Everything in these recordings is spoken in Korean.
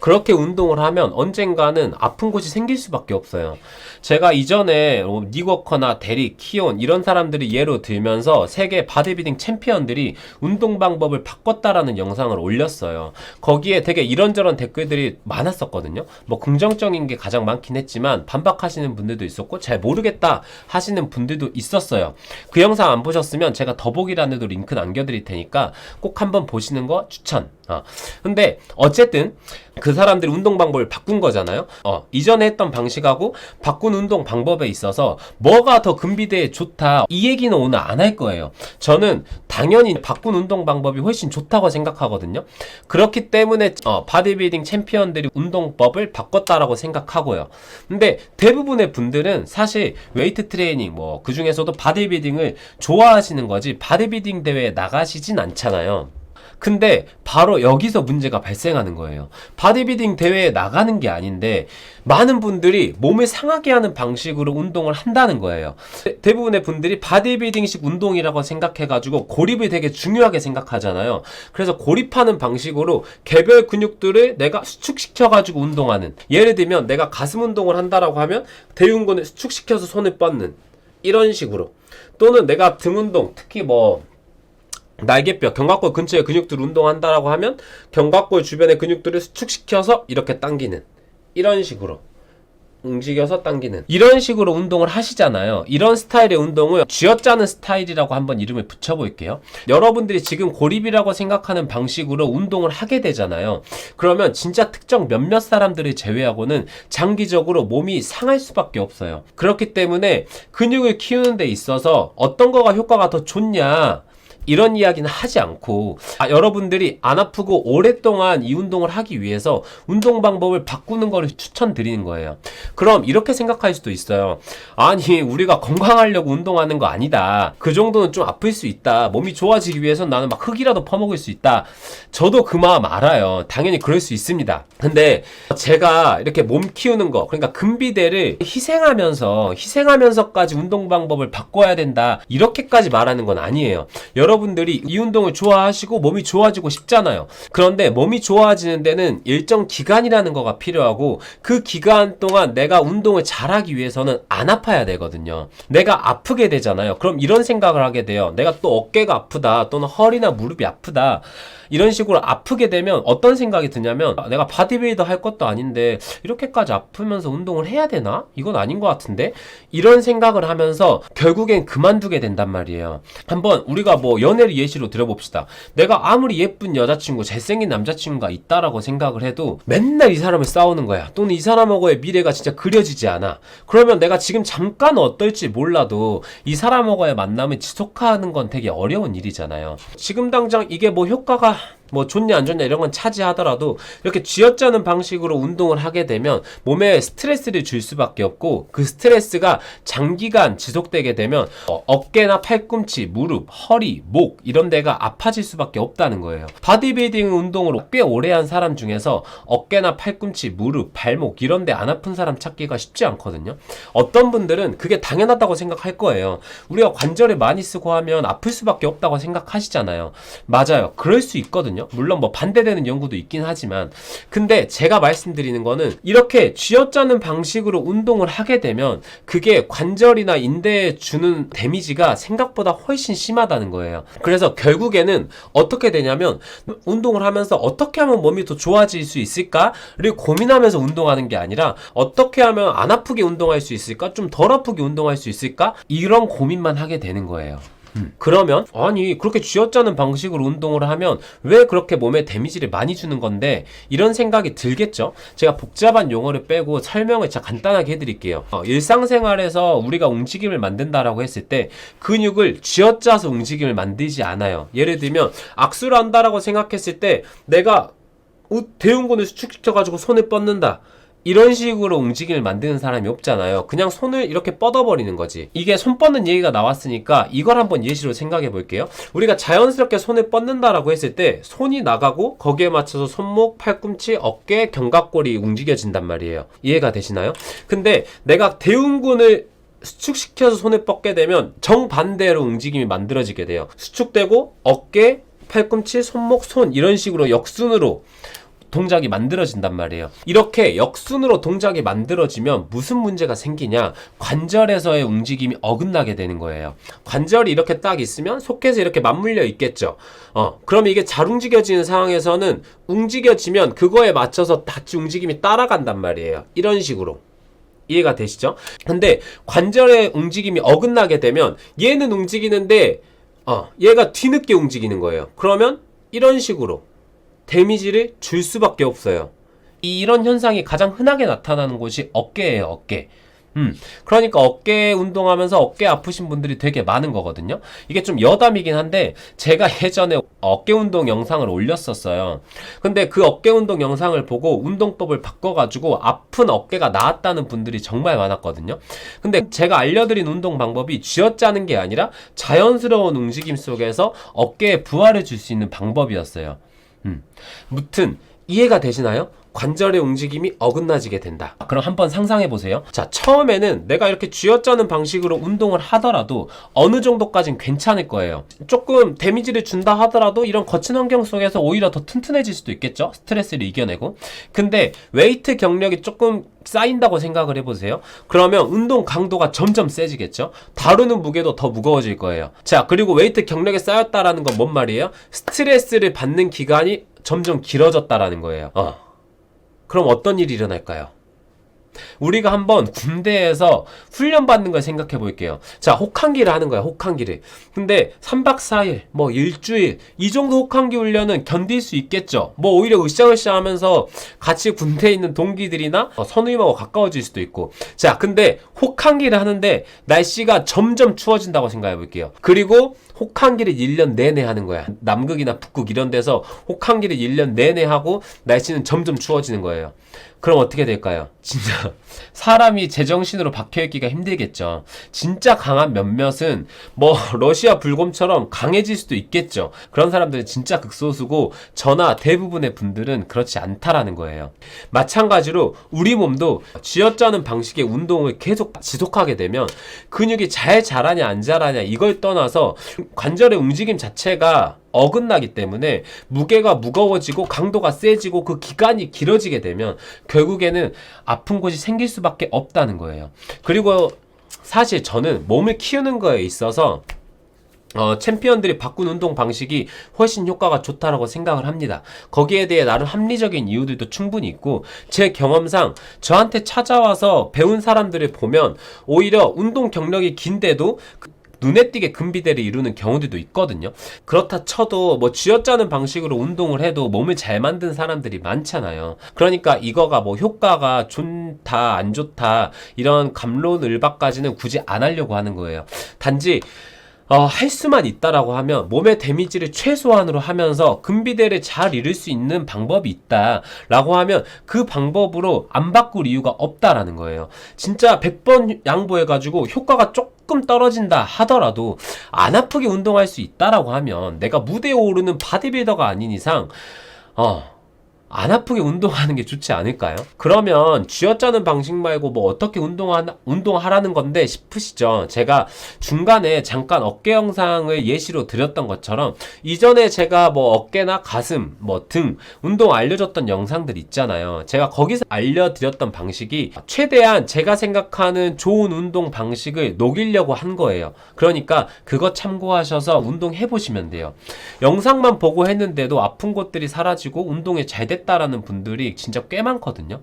그렇게 운동을 하면 언젠가는 아픈 곳이 생길 수밖에 없어요. 제가 이전에 닉워커나 데릭, 키온 이런 사람들이 예로 들면서 세계 바디빌딩 챔피언들이 운동 방법을 바꿨다라는 영상을 올렸어요. 거기에 되게 이런저런 댓글들이 많았었거든요. 뭐 긍정적인 게 가장 많긴 했지만 반박하시는 분들도 있었고 잘 모르겠다 하시는 분들도 있었어요. 그 영상 안 보셨으면 제가 더보기란에도 링크 남겨드릴 테니까 꼭 한번 보시는 거 추천. 근데 어쨌든 그 사람들이 운동 방법을 바꾼 거잖아요. 이전에 했던 방식하고 바꾼 운동 방법에 있어서 뭐가 더 근비대에 좋다 이 얘기는 오늘 안 할 거예요. 저는 당연히 바꾼 운동 방법이 훨씬 좋다고 생각하거든요. 그렇기 때문에 바디빌딩 챔피언들이 운동법을 바꿨다라고 생각하고요. 근데 대부분의 분들은 사실 웨이트 트레이닝 뭐 그 중에서도 바디빌딩을 좋아하시는 거지 바디빌딩 대회에 나가시진 않잖아요. 근데 바로 여기서 문제가 발생하는 거예요. 바디빌딩 대회에 나가는 게 아닌데 많은 분들이 몸을 상하게 하는 방식으로 운동을 한다는 거예요. 대부분의 분들이 바디빌딩식 운동이라고 생각해가지고 고립을 되게 중요하게 생각하잖아요. 그래서 고립하는 방식으로 개별 근육들을 내가 수축시켜가지고 운동하는, 예를 들면 내가 가슴 운동을 한다라고 하면 대흉근을 수축시켜서 손을 뻗는 이런 식으로, 또는 내가 등 운동, 특히 뭐 날개뼈, 견갑골 근처에 근육들 운동한다라고 하면 견갑골 주변의 근육들을 수축시켜서 이렇게 당기는, 이런 식으로 움직여서 당기는, 이런 식으로 운동을 하시잖아요. 이런 스타일의 운동을 쥐어짜는 스타일이라고 한번 이름을 붙여볼게요. 여러분들이 지금 고립이라고 생각하는 방식으로 운동을 하게 되잖아요. 그러면 진짜 특정 몇몇 사람들을 제외하고는 장기적으로 몸이 상할 수밖에 없어요. 그렇기 때문에 근육을 키우는 데 있어서 어떤 거가 효과가 더 좋냐, 이런 이야기는 하지 않고 여러분들이 안 아프고 오랫동안 이 운동을 하기 위해서 운동 방법을 바꾸는 거를 추천드리는 거예요. 그럼 이렇게 생각할 수도 있어요. 아니, 우리가 건강하려고 운동하는 거 아니다. 그 정도는 좀 아플 수 있다. 몸이 좋아지기 위해서는 나는 막 흙이라도 퍼먹을 수 있다. 저도 그 마음 알아요. 당연히 그럴 수 있습니다. 근데 제가 이렇게 몸 키우는 거, 그러니까 근비대를 희생하면서까지 운동 방법을 바꿔야 된다, 이렇게까지 말하는 건 아니에요. 여러분들이 이 운동을 좋아하시고 몸이 좋아지고 싶잖아요. 그런데 몸이 좋아지는 데는 일정 기간이라는 거가 필요하고, 그 기간 동안 내가 운동을 잘하기 위해서는 안 아파야 되거든요. 내가 아프게 되잖아요. 그럼 이런 생각을 하게 돼요. 내가 또 어깨가 아프다, 또는 허리나 무릎이 아프다, 이런 식으로 아프게 되면 어떤 생각이 드냐면, 내가 바디빌더 할 것도 아닌데 이렇게까지 아프면서 운동을 해야 되나? 이건 아닌 것 같은데? 이런 생각을 하면서 결국엔 그만두게 된단 말이에요. 한번 우리가 뭐 연애를 예시로 들어봅시다. 내가 아무리 예쁜 여자친구, 잘생긴 남자친구가 있다라고 생각을 해도 맨날 이 사람을 싸우는 거야. 또는 이 사람하고의 미래가 진짜 그려지지 않아. 그러면 내가 지금 잠깐 어떨지 몰라도 이 사람하고의 만남을 지속하는 건 되게 어려운 일이잖아요. 지금 당장 이게 뭐 효과가 뭐 좋냐 안 좋냐 이런 건 차지하더라도 이렇게 쥐어짜는 방식으로 운동을 하게 되면 몸에 스트레스를 줄 수밖에 없고, 그 스트레스가 장기간 지속되게 되면 어깨나 팔꿈치, 무릎, 허리, 목 이런 데가 아파질 수밖에 없다는 거예요. 바디빌딩 운동을 꽤 오래 한 사람 중에서 어깨나 팔꿈치, 무릎, 발목 이런 데 안 아픈 사람 찾기가 쉽지 않거든요. 어떤 분들은 그게 당연하다고 생각할 거예요. 우리가 관절을 많이 쓰고 하면 아플 수밖에 없다고 생각하시잖아요. 맞아요. 그럴 수 있거든요. 물론 뭐 반대되는 연구도 있긴 하지만, 근데 제가 말씀드리는 거는 이렇게 쥐어짜는 방식으로 운동을 하게 되면 그게 관절이나 인대에 주는 데미지가 생각보다 훨씬 심하다는 거예요. 그래서 결국에는 어떻게 되냐면, 운동을 하면서 어떻게 하면 몸이 더 좋아질 수 있을까를 고민하면서 운동하는 게 아니라 어떻게 하면 안 아프게 운동할 수 있을까, 좀 덜 아프게 운동할 수 있을까, 이런 고민만 하게 되는 거예요. 그러면 아니, 그렇게 쥐어짜는 방식으로 운동을 하면 왜 그렇게 몸에 데미지를 많이 주는 건데, 이런 생각이 들겠죠. 제가 복잡한 용어를 빼고 설명을 진짜 간단하게 해드릴게요. 일상생활에서 우리가 움직임을 만든다라고 했을 때 근육을 쥐어짜서 움직임을 만들지 않아요. 예를 들면 악수를 한다라고 생각했을 때 내가 대흉근을 수축시켜가지고 손을 뻗는다, 이런 식으로 움직임을 만드는 사람이 없잖아요. 그냥 손을 이렇게 뻗어버리는 거지. 이게 손 뻗는 얘기가 나왔으니까 이걸 한번 예시로 생각해 볼게요. 우리가 자연스럽게 손을 뻗는다라고 했을 때 손이 나가고 거기에 맞춰서 손목, 팔꿈치, 어깨, 견갑골이 움직여진단 말이에요. 이해가 되시나요? 근데 내가 대흉근을 수축시켜서 손을 뻗게 되면 정반대로 움직임이 만들어지게 돼요. 수축되고 어깨, 팔꿈치, 손목, 손 이런 식으로 역순으로 동작이 만들어진단 말이에요. 이렇게 역순으로 동작이 만들어지면 무슨 문제가 생기냐? 관절에서의 움직임이 어긋나게 되는 거예요. 관절이 이렇게 딱 있으면 속에서 이렇게 맞물려 있겠죠. 그럼 이게 잘 움직여지는 상황에서는 움직여지면 그거에 맞춰서 같이 움직임이 따라간단 말이에요. 이런 식으로. 이해가 되시죠? 근데 관절의 움직임이 어긋나게 되면 얘는 움직이는데 얘가 뒤늦게 움직이는 거예요. 그러면 이런 식으로 데미지를 줄 수밖에 없어요. 이런 현상이 가장 흔하게 나타나는 곳이 어깨예요, 어깨. 그러니까 어깨 운동하면서 어깨 아프신 분들이 되게 많은 거거든요. 이게 좀 여담이긴 한데 제가 예전에 어깨 운동 영상을 올렸었어요. 근데 그 어깨 운동 영상을 보고 운동법을 바꿔가지고 아픈 어깨가 나았다는 분들이 정말 많았거든요. 근데 제가 알려드린 운동 방법이 쥐어짜는 게 아니라 자연스러운 움직임 속에서 어깨에 부하를 줄 수 있는 방법이었어요. 무튼 이해가 되시나요? 관절의 움직임이 어긋나지게 된다. 그럼 한번 상상해 보세요. 자, 처음에는 내가 이렇게 쥐어짜는 방식으로 운동을 하더라도 어느 정도까진 괜찮을 거예요. 조금 데미지를 준다 하더라도 이런 거친 환경 속에서 오히려 더 튼튼해질 수도 있겠죠. 스트레스를 이겨내고. 근데 웨이트 경력이 조금 쌓인다고 생각을 해보세요. 그러면 운동 강도가 점점 세지겠죠. 다루는 무게도 더 무거워질 거예요. 자, 그리고 웨이트 경력이 쌓였다라는 건 뭔 말이에요? 스트레스를 받는 기간이 점점 길어졌다라는 거예요. 그럼 어떤 일이 일어날까요? 우리가 한번 군대에서 훈련받는 걸 생각해 볼게요. 자, 혹한기를 하는 거야, 혹한기를. 근데 3박 4일, 뭐 일주일, 이 정도 혹한기 훈련은 견딜 수 있겠죠. 뭐 오히려 으쌰으쌰 하면서 같이 군대에 있는 동기들이나 선우임하고 가까워질 수도 있고. 자, 근데 혹한기를 하는데 날씨가 점점 추워진다고 생각해 볼게요. 그리고 혹한기를 1년 내내 하는 거야. 남극이나 북극 이런 데서 혹한기를 1년 내내 하고 날씨는 점점 추워지는 거예요. 그럼 어떻게 될까요? 진짜 사람이 제정신으로 박혀있기가 힘들겠죠. 진짜 강한 몇몇은 뭐 러시아 불곰처럼 강해질 수도 있겠죠. 그런 사람들은 진짜 극소수고 저나 대부분의 분들은 그렇지 않다라는 거예요. 마찬가지로 우리 몸도 쥐어짜는 방식의 운동을 계속 지속하게 되면 근육이 잘 자라냐 안 자라냐 이걸 떠나서 관절의 움직임 자체가 어긋나기 때문에 무게가 무거워지고 강도가 세지고 그 기간이 길어지게 되면 결국에는 아픈 곳이 생길 수밖에 없다는 거예요. 그리고 사실 저는 몸을 키우는 거에 있어서 챔피언들이 바꾼 운동 방식이 훨씬 효과가 좋다라고 생각을 합니다. 거기에 대해 나름 합리적인 이유들도 충분히 있고 제 경험상 저한테 찾아와서 배운 사람들을 보면 오히려 운동 경력이 긴데도 눈에 띄게 근비대를 이루는 경우들도 있거든요. 그렇다 쳐도 뭐 쥐어짜는 방식으로 운동을 해도 몸을 잘 만든 사람들이 많잖아요. 그러니까 이거가 뭐 효과가 좋다 안 좋다 이런 갑론을박까지는 굳이 안 하려고 하는 거예요. 단지 할 수만 있다라고 하면 몸의 데미지를 최소한으로 하면서 근비대를 잘 이룰 수 있는 방법이 있다라고 하면 그 방법으로 안 바꿀 이유가 없다라는 거예요. 진짜 100번 양보해가지고 효과가 조금 떨어진다 하더라도 안 아프게 운동할 수 있다라고 하면 내가 무대에 오르는 바디빌더가 아닌 이상 안 아프게 운동하는 게 좋지 않을까요? 그러면 쥐어짜는 방식 말고 뭐 어떻게 운동하라는 건데 싶으시죠? 제가 중간에 잠깐 어깨 영상을 예시로 드렸던 것처럼 이전에 제가 뭐 어깨나 가슴, 뭐 등 운동 알려줬던 영상들 있잖아요. 제가 거기서 알려드렸던 방식이 최대한 제가 생각하는 좋은 운동 방식을 녹이려고 한 거예요. 그러니까 그거 참고하셔서 운동해보시면 돼요. 영상만 보고 했는데도 아픈 곳들이 사라지고 운동이 잘 됐다라는 분들이 진짜 꽤 많거든요.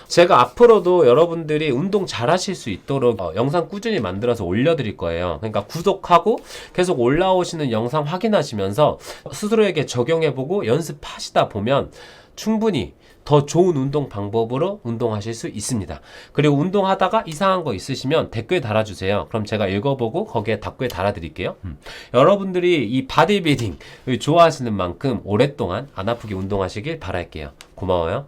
제가 앞으로도 여러분들이 운동 잘 하실 수 있도록 영상 꾸준히 만들어서 올려드릴 거예요. 그러니까 구독하고 계속 올라오시는 영상 확인하시면서 스스로에게 적용해보고 연습하시다 보면 충분히 더 좋은 운동 방법으로 운동하실 수 있습니다. 그리고 운동하다가 이상한 거 있으시면 댓글 달아주세요. 그럼 제가 읽어보고 거기에 댓글 달아드릴게요. 여러분들이 이 바디빌딩을 좋아하시는 만큼 오랫동안 안 아프게 운동하시길 바랄게요. 고마워요.